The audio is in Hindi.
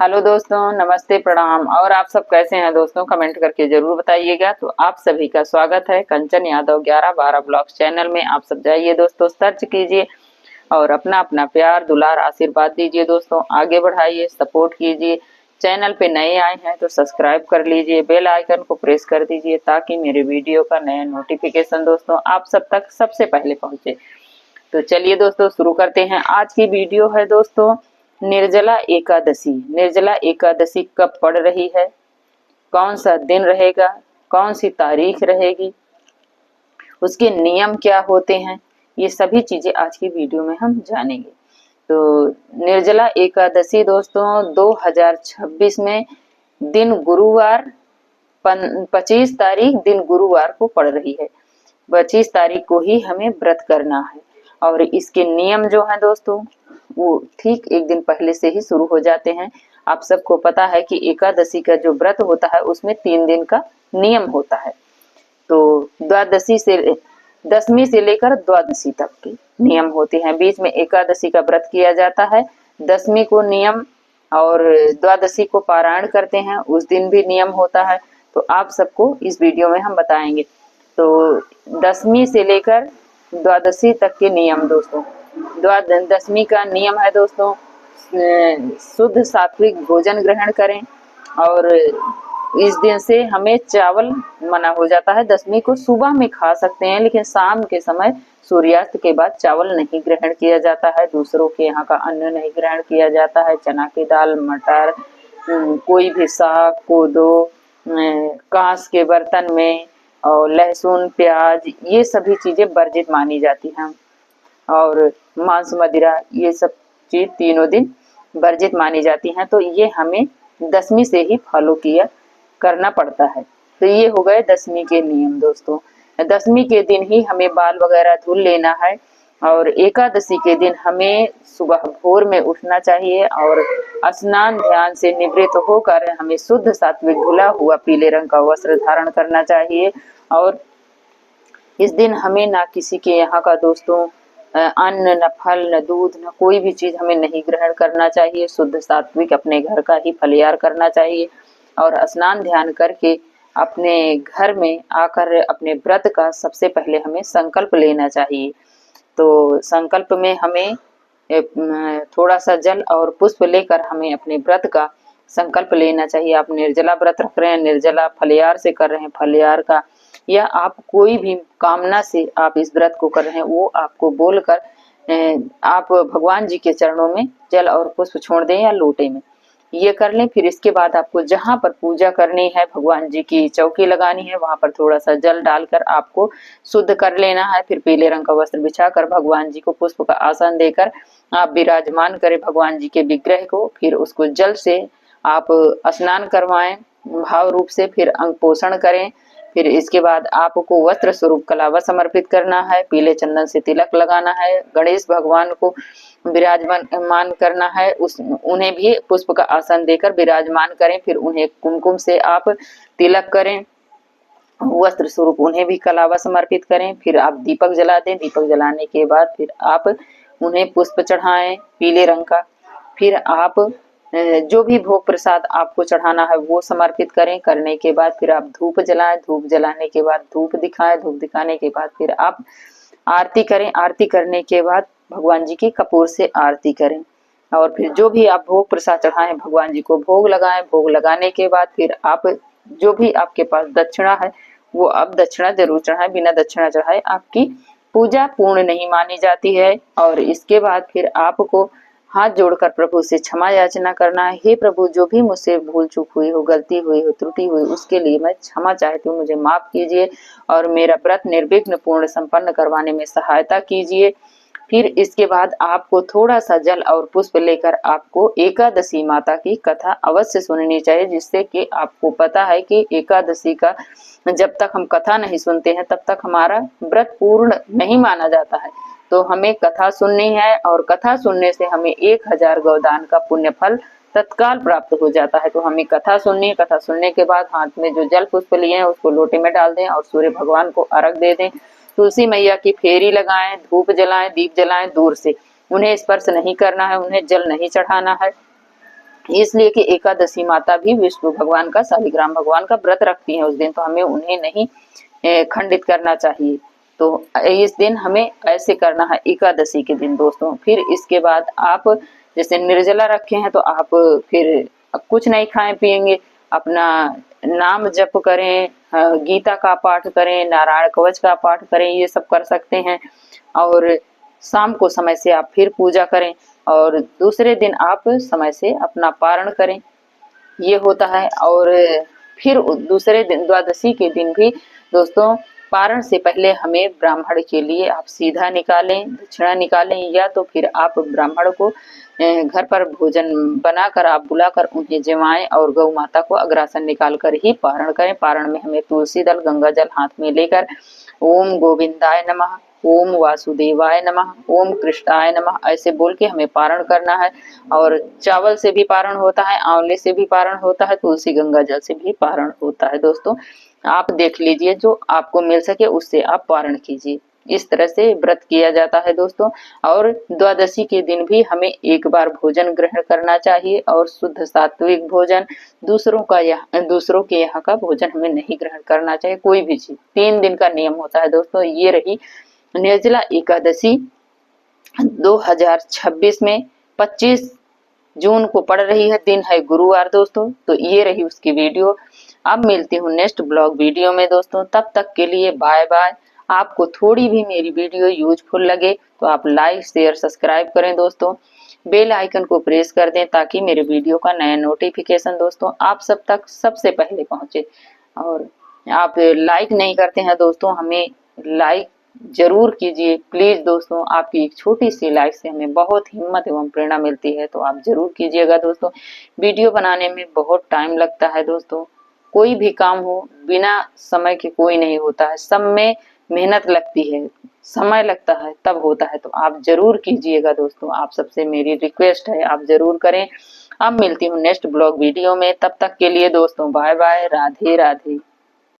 हेलो दोस्तों, नमस्ते, प्रणाम। और आप सब कैसे हैं दोस्तों? कमेंट करके जरूर बताइएगा। तो आप सभी का स्वागत है कंचन यादव 11-12 ब्लॉग्स चैनल में। आप सब जाइए दोस्तों, सर्च कीजिए और अपना अपना प्यार दुलार आशीर्वाद दीजिए दोस्तों। आगे बढ़ाइए, सपोर्ट कीजिए। चैनल पे नए आए हैं तो सब्सक्राइब कर लीजिए, बेल आइकन को प्रेस कर दीजिए ताकि मेरे वीडियो का नया नोटिफिकेशन दोस्तों आप सब तक सबसे पहले पहुंचे। तो चलिए दोस्तों शुरू करते हैं। आज की वीडियो है दोस्तों निर्जला एकादशी। निर्जला एकादशी कब पड़ रही है, कौन सा दिन रहेगा, कौन सी तारीख रहेगी, उसके नियम क्या होते हैं, ये सभी चीजें आज की वीडियो में हम जानेंगे। तो निर्जला एकादशी दोस्तों 2026 में दिन गुरुवार 25 तारीख दिन गुरुवार को पड़ रही है। 25 तारीख को ही हमें व्रत करना है और इसके नियम जो है दोस्तों वो ठीक एक दिन पहले से ही शुरू हो जाते हैं। आप सबको पता है कि एकादशी का जो व्रत होता है उसमें 3 दिन का नियम होता है। तो द्वादशी से दशमी से लेकर द्वादशी तक के नियम होते हैं। बीच में एकादशी का व्रत किया जाता है, दशमी को नियम और द्वादशी को पारायण करते हैं, उस दिन भी नियम होता है। तो आप सबको इस वीडियो में हम बताएंगे। तो दशमी से लेकर द्वादशी तक के नियम दोस्तों। दशमी का नियम है दोस्तों शुद्ध सात्विक भोजन ग्रहण करें और इस दिन से हमें चावल मना हो जाता है। दशमी को सुबह में खा सकते हैं लेकिन शाम के समय सूर्यास्त के बाद चावल नहीं ग्रहण किया जाता है। दूसरों के यहाँ का अन्न नहीं ग्रहण किया जाता है। चना की दाल, मटर, कोई भी साग, कोदो, कांस के बर्तन में और लहसुन, प्याज, ये सभी चीजें वर्जित मानी जाती हैं। और मांस, मदिरा, ये सब चीज तीनों दिन वर्जित मानी जाती हैं। तो ये हमें दशमी से ही फॉलो किया करना पड़ता है। तो ये हो गए दशमी के नियम दोस्तों। दशमी के दिन ही हमें बाल वगैरह धुल लेना है और एकादशी के दिन हमें सुबह भोर में उठना चाहिए और स्नान ध्यान से निवृत्त होकर हमें शुद्ध सात्विक धुला हुआ पीले रंग का वस्त्र धारण करना चाहिए। और इस दिन हमें ना किसी के यहाँ का दोस्तों अन्न, न फल, न दूध, न कोई भी चीज हमें नहीं ग्रहण करना चाहिए। शुद्ध सात्विक अपने घर का ही फलियार करना चाहिए और स्नान ध्यान करके अपने घर में आकर अपने व्रत का सबसे पहले हमें संकल्प लेना चाहिए। तो संकल्प में हमें थोड़ा सा जल और पुष्प लेकर हमें अपने व्रत का संकल्प लेना चाहिए। आप निर्जला व्रत रख रहे हैं, निर्जला फलियार से कर रहे हैं, फलियार का, या आप कोई भी कामना से आप इस व्रत को कर रहे हैं, वो आपको बोलकर आप भगवान जी के चरणों में जल और पुष्प छोड़ दें या लोटे में, ये कर लें। फिर इसके बाद आपको जहां पर पूजा करनी है, भगवान जी की चौकी लगानी है, वहां पर थोड़ा सा जल डालकर आपको शुद्ध कर लेना है। फिर पीले रंग का वस्त्र बिछाकर भगवान जी को पुष्प का आसन देकर आप विराजमान करें भगवान जी के विग्रह को। फिर उसको जल से आप स्नान करवाएं भाव रूप से, फिर अंग पोषण करें। फिर इसके बाद आपको वस्त्र स्वरूप कलावा समर्पित करना है, पीले चंदन से तिलक लगाना है, गणेश भगवान को विराजमान करना है, उन्हें भी पुष्प का आसन देकर विराजमान करें। फिर उन्हें कुमकुम से आप तिलक करें, वस्त्र स्वरूप उन्हें भी कलावा समर्पित करें। फिर आप दीपक जला दें, दीपक जलाने के बाद फिर आप उन्हें पुष्प चढ़ाएं पीले रंग का। फिर आप जो भी भोग प्रसाद आपको चढ़ाना है वो समर्पित करें। करने के बाद फिर आप धूप जलाएं, धूप जलाने के बाद धूप दिखाएं, धूप दिखाने के बाद फिर आप आरती करें। आरती करने के बाद भगवान जी की कपूर से आरती करें और फिर जो भी आप भोग प्रसाद चढ़ाएं भगवान जी को भोग लगाएं। भोग लगाने के बाद फिर आप जो भी आपके पास दक्षिणा है वो आप दक्षिणा जरूर चढ़ाएं, बिना दक्षिणा चढ़ाए आपकी पूजा पूर्ण नहीं मानी जाती है। और इसके बाद फिर आपको हाथ जोड़कर प्रभु से क्षमा याचना करना है। हे प्रभु, जो भी मुझसे भूल चूक हुई हो, गलती हुई हो, त्रुटि हुई, उसके लिए मैं क्षमा चाहती हूँ, मुझे माफ कीजिए और मेरा व्रत निर्विघ्न पूर्ण संपन्न करवाने में सहायता कीजिए। फिर इसके बाद आपको थोड़ा सा जल और पुष्प लेकर आपको एकादशी माता की कथा अवश्य सुननी चाहिए, जिससे कि आपको पता है कि एकादशी का जब तक हम कथा नहीं सुनते हैं तब तक हमारा व्रत पूर्ण नहीं माना जाता है। तो हमें कथा सुननी है और कथा सुनने से हमें 1000 गौदान का पुण्य फल तत्काल प्राप्त हो जाता है। तो हमें कथा सुननी है। कथा सुनने के बाद हाथ में जो जल पुष्प लिए हैं उसको लोटे में डाल दें और सूर्य भगवान को अर्घ दे दें। तुलसी मैया की फेरी लगाएं, धूप जलाएं, दीप जलाएं दूर से, उन्हें स्पर्श नहीं करना है, उन्हें जल नहीं चढ़ाना है। इसलिए कि एकादशी माता भी विष्णु भगवान का, शालिग्राम भगवान का व्रत रखती हैं उस दिन, तो हमें उन्हें नहीं खंडित करना चाहिए। तो इस दिन हमें ऐसे करना है एकादशी के दिन दोस्तों। फिर इसके बाद आप जैसे निर्जला रखे हैं तो आप फिर कुछ नहीं खाएं पिएंगे, अपना नाम जप करें, गीता का पाठ करें, नारायण कवच का पाठ करें, ये सब कर सकते हैं। और शाम को समय से आप फिर पूजा करें और दूसरे दिन आप समय से अपना पारण करें, ये होता है। और फिर दूसरे दिन द्वादशी के दिन भी दोस्तों पारण से पहले हमें ब्राह्मण के लिए आप सीधा निकालें, दक्षिणा निकालें, या तो फिर आप ब्राह्मण को घर पर भोजन बनाकर आप बुलाकर उन्हें जमाएं और गौ माता को अग्रासन निकाल कर ही पारण करें। पारण में हमें तुलसी दल, गंगा जल हाथ में लेकर ओम गोविंदाय नमः, ओम वासुदेवाय नमः, ओम कृष्णाय नमः ऐसे बोल के हमें पारण करना है। और चावल से भी पारण होता है, आंवले से भी पारण होता है, तुलसी गंगा जल से भी पारण होता है दोस्तों। आप देख लीजिए जो आपको मिल सके उससे आप पारण कीजिए। इस तरह से व्रत किया जाता है दोस्तों। और द्वादशी के दिन भी हमें एक बार भोजन ग्रहण करना चाहिए और शुद्ध सात्विक भोजन, दूसरों के यहाँ का भोजन हमें नहीं ग्रहण करना चाहिए, कोई भी चीज। 3 दिन का नियम होता है दोस्तों। ये रही निर्जला एकादशी 2026 में 25 जून को पड़ रही है, दिन है गुरुवार दोस्तों। तो ये रही उसकी वीडियो। अब मिलती हूँ नेक्स्ट ब्लॉग वीडियो में दोस्तों, तब तक के लिए बाय बाय। आपको थोड़ी भी मेरी वीडियो यूजफुल लगे तो आप लाइक शेयर सब्सक्राइब करें दोस्तों, बेल आइकन को प्रेस कर दें ताकि मेरे वीडियो का नया नोटिफिकेशन दोस्तों आप सब तक सबसे पहले पहुंचे। और आप लाइक नहीं करते हैं दोस्तों, हमें लाइक जरूर कीजिए प्लीज दोस्तों। आपकी एक छोटी सी लाइक से हमें बहुत हिम्मत एवं प्रेरणा मिलती है, तो आप जरूर कीजिएगा दोस्तों। वीडियो बनाने में बहुत टाइम लगता है दोस्तों, कोई भी काम हो बिना समय के कोई नहीं होता है, सब में मेहनत लगती है, समय लगता है तब होता है। तो आप जरूर कीजिएगा दोस्तों, आप सबसे मेरी रिक्वेस्ट है, आप जरूर करें। अब मिलती हूँ नेक्स्ट ब्लॉग वीडियो में, तब तक के लिए दोस्तों बाय बाय, राधे राधे।